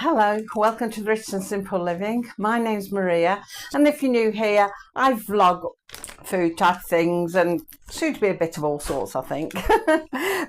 Hello, welcome to Rich and Simple Living. My name's Maria, and if you're new here, I vlog food type things and soon to be a bit of all sorts, I think.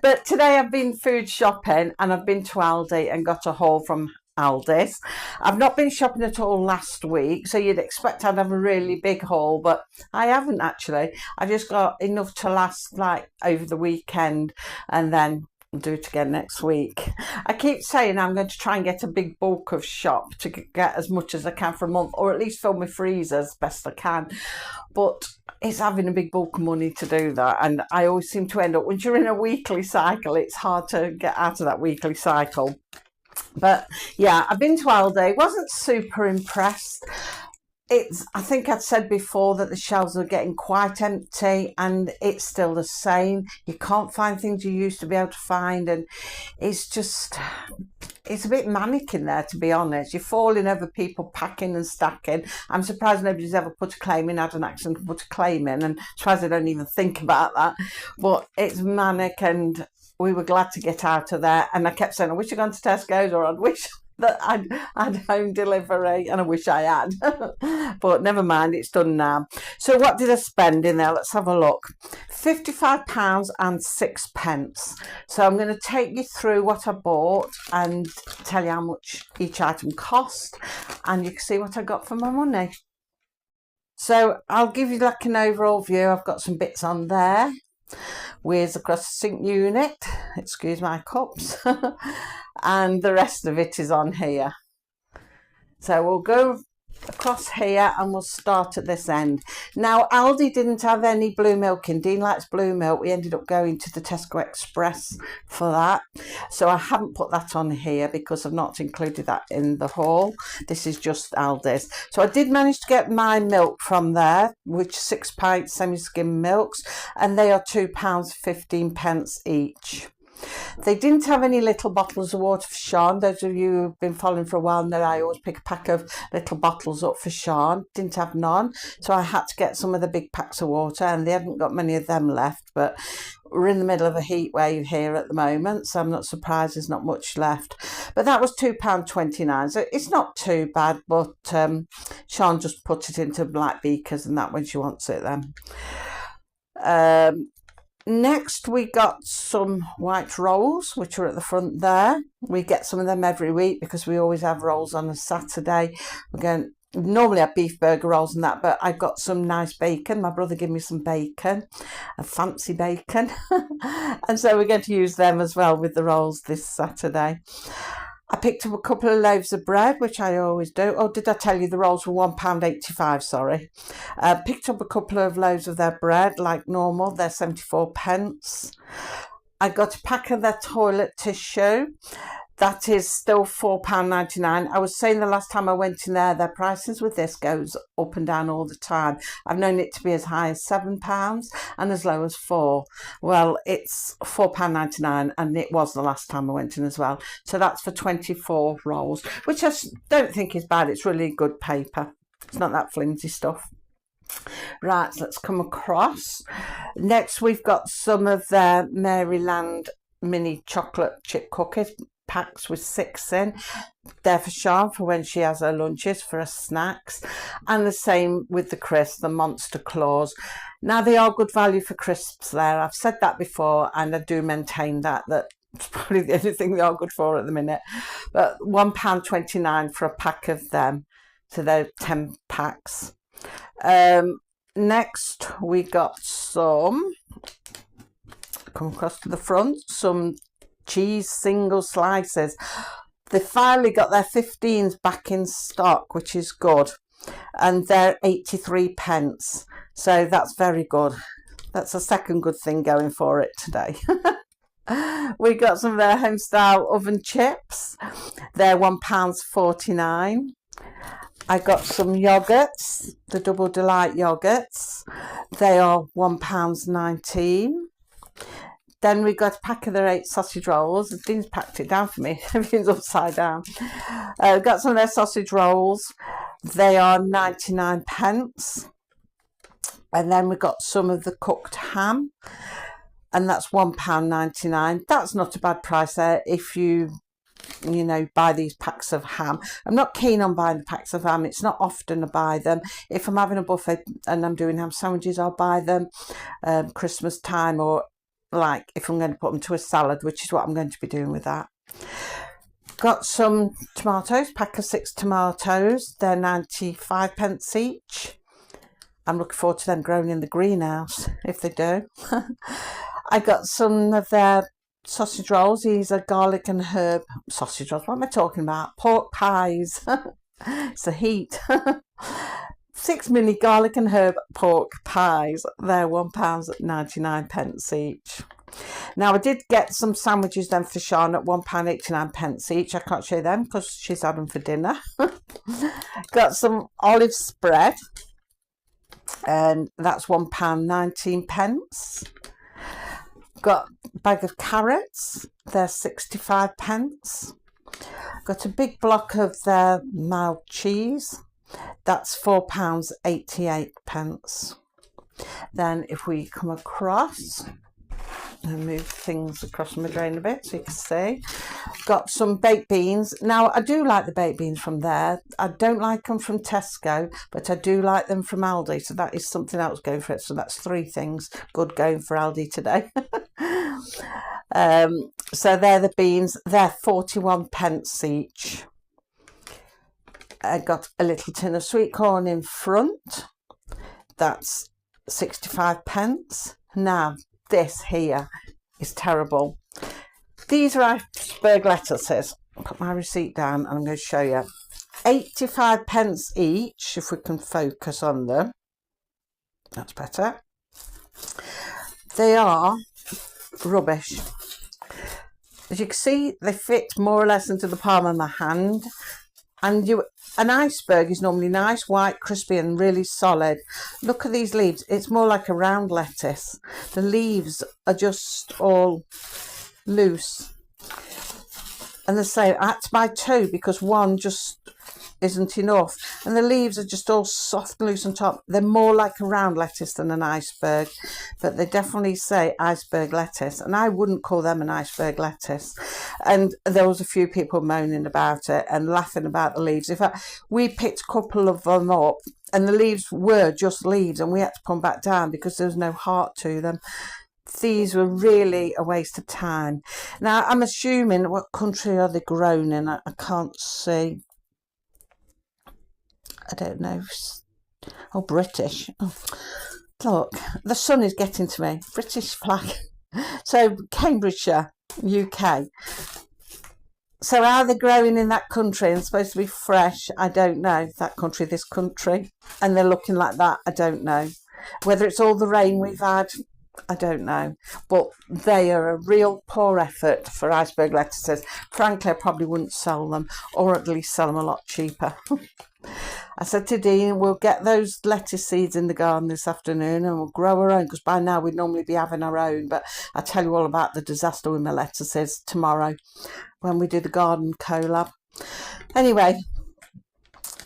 But today I've been food shopping and I've been to Aldi and got a haul from Aldi's. I've not been shopping at all last week, so you'd expect I'd have a really big haul, but I haven't actually. I just got enough to last like over the weekend, and then I'll do it again next week. I keep saying I'm going to try and get a big bulk of shop to get as much as I can for a month, or at least fill my freezer as best I can. But it's having a big bulk of money to do that, and I always seem to end up, once you're in a weekly cycle, it's hard to get out of that weekly cycle. But yeah, I've been to Aldi, wasn't super impressed. I think I'd said before that the shelves are getting quite empty, and it's still the same. You can't find things you used to be able to find, and it's a bit manic in there, to be honest. You're falling over people packing and stacking. I'm surprised nobody's ever put a claim in, had an accident and put a claim in, and surprised I don't even think about that. But it's manic, and we were glad to get out of there. And I kept saying, I wish I'd gone to Tesco's, or I'd wish that I'd had home delivery, and I wish I had. But never mind, it's done now. So what did I spend in there? Let's have a look. £55 and 6p. So I'm going to take you through what I bought and tell you how much each item cost, and you can see what I got for my money. So I'll give you like an overall view. I've got some bits on there. Weirs across the sink unit, excuse my cups, and the rest of it is on here. So we'll go across here and we'll start at this end. Now Aldi didn't have any blue milk in. Dean likes blue milk. We ended up going to the Tesco Express for that, so I haven't put that on here because I've not included that in the haul. This is just Aldi's. So I did manage to get my milk from there, which 6 pints semi-skim milks, and they are £2.15 each. They didn't have any little bottles of water for Sean. Those of you who've been following for a while know I always pick a pack of little bottles up for Sean. Didn't have none, so I had to get some of the big packs of water, and they haven't got many of them left. But we're in the middle of a heat wave here at the moment, so I'm not surprised there's not much left. But that was £2.29, so it's not too bad. But Sean just put it into black beakers and that when she wants it then. Next, we got some white rolls, which are at the front there. We get some of them every week because we always have rolls on a Saturday. Normally have beef burger rolls and that, but I got some nice bacon. My brother gave me some bacon, a fancy bacon. And so we're going to use them as well with the rolls this Saturday. I picked up a couple of loaves of bread, which I always do. Oh, did I tell you the rolls were £1.85? Sorry. Picked up a couple of loaves of their bread, like normal. They're 74p. I got a pack of their toilet tissue. That is still £4.99. I was saying the last time I went in there, their prices with this goes up and down all the time. I've known it to be as high as £7 and as low as £4. Well, it's £4.99, and it was the last time I went in as well. So that's for 24 rolls, which I don't think is bad. It's really good paper. It's not that flimsy stuff. Right, so let's come across. Next, we've got some of their Maryland mini chocolate chip cookies. Packs with 6 in. They're for Sean for when she has her lunches, for her snacks. And the same with the crisps, the Monster Claws. Now, they are good value for crisps there. I've said that before, and I do maintain that it's probably the only thing they are good for at the minute. But £1.29 for a pack of them. So they're 10 packs. Next, we got some, come across to the front, some cheese single slices. They finally got their 15s back in stock, which is good, and they're 83p, so that's very good. That's a second good thing going for it today. We got some of their home style oven chips. They're £1.49. I got some yogurts, the Double Delight yogurts. They are £1.19. Then we got a pack of their 8 sausage rolls. Dean's packed it down for me. Everything's upside down. Got some of their sausage rolls. They are 99p. And then we got some of the cooked ham. And that's £1.99. That's not a bad price there if you you know, buy these packs of ham. I'm not keen on buying the packs of ham. It's not often I buy them. If I'm having a buffet and I'm doing ham sandwiches, I'll buy them Christmas time, or like if I'm going to put them to a salad, which is what I'm going to be doing with that. Got some tomatoes, pack of 6 tomatoes. They're 95p each. I'm looking forward to them growing in the greenhouse, if they do. I got some of their sausage rolls. These are garlic and herb sausage rolls. What am I talking about? Pork pies. It's the heat. 6 mini garlic and herb pork pies. They're £1.99 each. Now I did get some sandwiches then for Sean at £1.89 each. I can't show you them because she's had them for dinner. Got some olive spread, and that's £1.19. Got a bag of carrots, they're 65p. Got a big block of their mild cheese, that's £4.88. Then if we come across and move things across my drain a bit so you can see, got some baked beans. Now I do like the baked beans from there. I don't like them from Tesco, but I do like them from Aldi, so that is something else going for it. So that's 3 things good going for Aldi today. So they're the beans, they're 41p each. I got a little tin of sweet corn in front, that's 65p. Now this here is terrible. These are iceberg lettuces. I'll put my receipt down and I'm going to show you. 85p each, if we can focus on them. That's better. They are rubbish. As you can see, they fit more or less into the palm of my hand. And an iceberg is normally nice, white, crispy and really solid. Look at these leaves. It's more like a round lettuce. The leaves are just all loose. And they say I had to buy 2 because one just isn't enough. And the leaves are just all soft and loose on top. They're more like a round lettuce than an iceberg. But they definitely say iceberg lettuce. And I wouldn't call them an iceberg lettuce. And there was a few people moaning about it and laughing about the leaves. In fact, we picked a couple of them up and the leaves were just leaves and we had to put them back down because there was no heart to them. These were really a waste of time. Now, I'm assuming, what country are they grown in? I can't see. I don't know. Oh, British. Oh, look, the sun is getting to me. British flag. So, Cambridgeshire, UK. So, are they growing in that country and supposed to be fresh? I don't know. That country, this country. And they're looking like that, I don't know. Whether it's all the rain we've had, I don't know. But they are a real poor effort for iceberg lettuces. Frankly, I probably wouldn't sell them, or at least sell them a lot cheaper. I said to Dean, we'll get those lettuce seeds in the garden this afternoon and we'll grow our own, because by now we'd normally be having our own. But I'll tell you all about the disaster with my lettuces tomorrow when we do the garden collab. Anyway,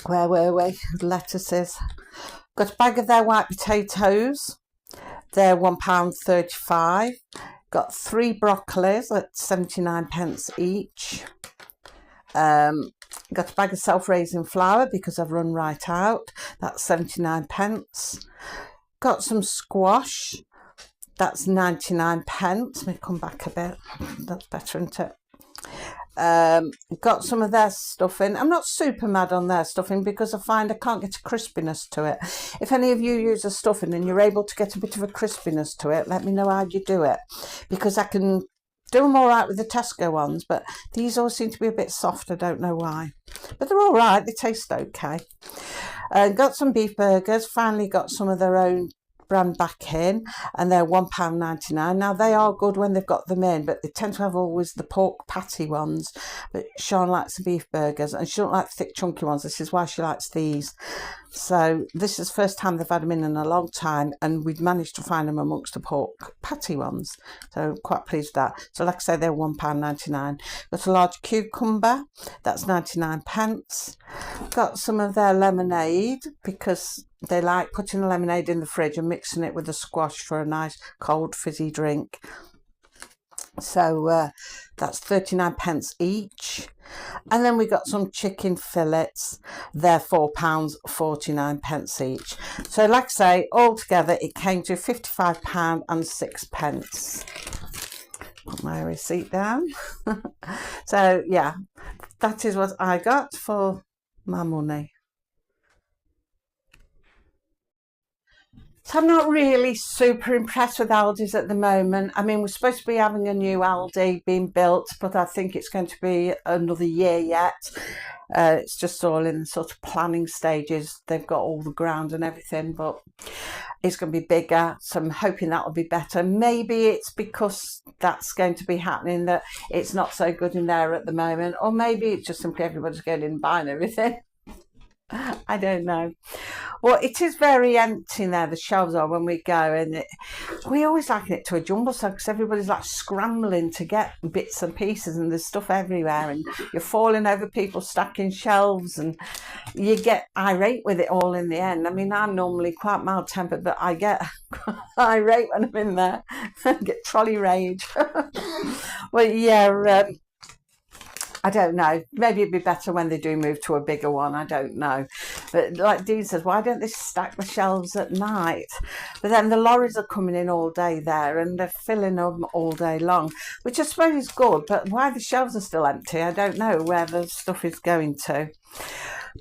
where were we? Lettuces. Got a bag of their white potatoes. They're £1.35. Got 3 broccolis at 79p each. Got a bag of self-raising flour because I've run right out. That's 79p. Got some squash. That's 99p. Let me come back a bit. That's better, isn't it? Got some of their stuffing. I'm not super mad on their stuffing because I find I can't get a crispiness to it. If any of you use a stuffing and you're able to get a bit of a crispiness to it, let me know how you do it, because I can do them all right with the Tesco ones, but these all seem to be a bit soft. I don't know why, but they're all right. They taste okay. Got some beef burgers. Finally got some of their own brand back in, and they're £1.99. Now they are good when they've got them in, but they tend to have always the pork patty ones. But Sean likes the beef burgers and she don't like the thick chunky ones. This is why she likes these. So this is the first time they've had them in a long time, and we've managed to find them amongst the pork patty ones, so quite pleased with that. So like I say, they're £1.99. Got a large cucumber, that's 99p. Got some of their lemonade because they like putting the lemonade in the fridge and mixing it with the squash for a nice cold fizzy drink. So that's 39 pence each. And then we got some chicken fillets. They're £4.49 each. So like I say, altogether it came to £55.06. Put my receipt down. So yeah, that is what I got for my money. So I'm not really super impressed with Aldi's at the moment. I mean, we're supposed to be having a new Aldi being built, but I think it's going to be another year yet. It's just all in sort of planning stages. They've got all the ground and everything, but it's going to be bigger. So I'm hoping that'll be better. Maybe it's because that's going to be happening that it's not so good in there at the moment. Or maybe it's just simply everybody's going in and buying everything. I don't know. Well, it is very empty now, the shelves are, when we go, and we always liken it to a jumble sale because everybody's like scrambling to get bits and pieces, and there's stuff everywhere, and you're falling over people stacking shelves, and you get irate with it all in the end. I mean, I'm normally quite mild tempered, but I get irate when I'm in there. I get trolley rage. Well, yeah. I don't know. Maybe it'd be better when they do move to a bigger one. I don't know. But like Dean says, why don't they stack the shelves at night? But then the lorries are coming in all day there and they're filling them all day long, which I suppose is good. But why the shelves are still empty, I don't know where the stuff is going to.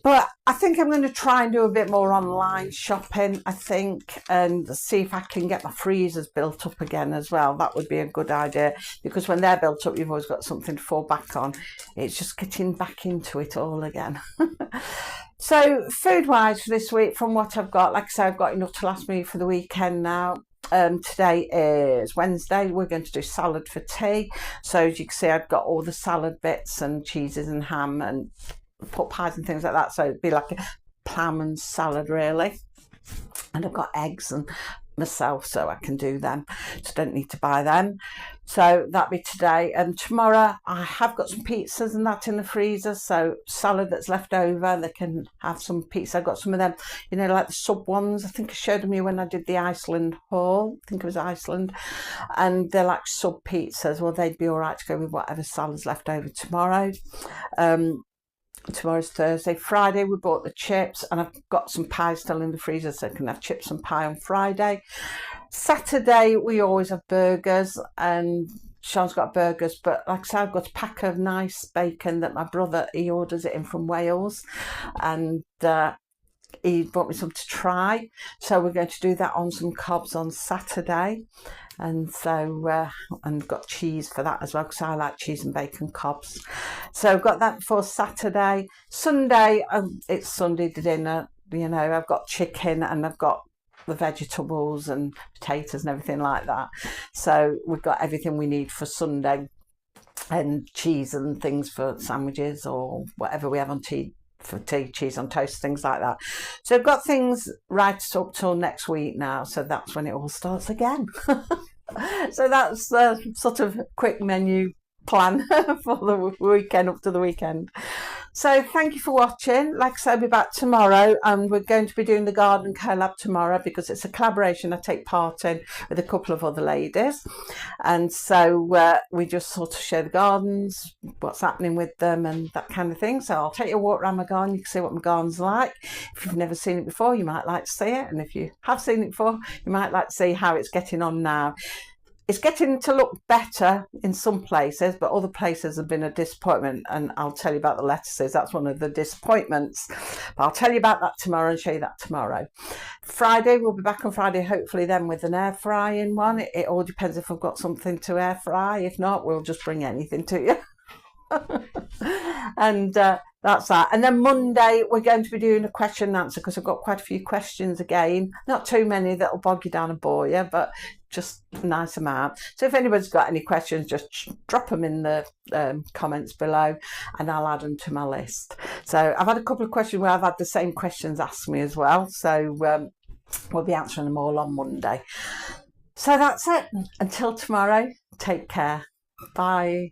But I think I'm going to try and do a bit more online shopping, I think, and see if I can get my freezers built up again as well. That would be a good idea, because when they're built up, you've always got something to fall back on. It's just getting back into it all again. So food-wise for this week, from what I've got, like I said, I've got enough to last me for the weekend now. Today is Wednesday. We're going to do salad for tea. So as you can see, I've got all the salad bits and cheeses and ham and pot pies and things like that, so it'd be like a plum and salad really. And I've got eggs and myself, so I can do them, so don't need to buy them. So that'll be today. And tomorrow I have got some pizzas and that in the freezer, so salad that's left over, they can have some pizza. I've got some of them, you know, like the sub ones. I think I showed them you when I did the Iceland haul. I think it was Iceland, and they're like sub pizzas. Well, they'd be all right to go with whatever salad's left over tomorrow. Tomorrow's Thursday. Friday we bought the chips, and I've got some pie still in the freezer, so I can have chips and pie on Friday. Saturday we always have burgers, and Sean's got burgers, but like I said, I've got a pack of nice bacon that my brother, he orders it in from Wales, and he brought me some to try, so we're going to do that on some cobs on Saturday. And so and got cheese for that as well, because I like cheese and bacon cobs. So I've got that for Saturday. Sunday, it's Sunday dinner, you know, I've got chicken and I've got the vegetables and potatoes and everything like that. So we've got everything we need for Sunday, and cheese and things for sandwiches or whatever we have on tea, for tea, cheese on toast, things like that. So I've got things right up till next week now, so that's when it all starts again. So that's the sort of quick menu plan for the weekend, up to the weekend. So thank you for watching. Like I said, I'll be back tomorrow, and we're going to be doing the garden collab tomorrow, because it's a collaboration I take part in with a couple of other ladies, and so we just sort of share the gardens, what's happening with them and that kind of thing. So I'll take you a walk around my garden, you can see what my garden's like. If you've never seen it before, you might like to see it, and if you have seen it before, you might like to see how it's getting on now. It's getting to look better in some places, but other places have been a disappointment, and I'll tell you about the lettuces. That's one of the disappointments, but I'll tell you about that tomorrow and show you that tomorrow. Friday, we'll be back on Friday, hopefully then with an air frying one. It all depends if I've got something to air fry. If not, we'll just bring anything to you. And that's that. And then Monday we're going to be doing a question and answer, because I've got quite a few questions again, not too many that'll bog you down and bore you, but just a nice amount. So if anybody's got any questions, just drop them in the comments below and I'll add them to my list. So I've had a couple of questions where I've had the same questions asked me as well, so we'll be answering them all on Monday. So that's it. Until tomorrow, take care. Bye.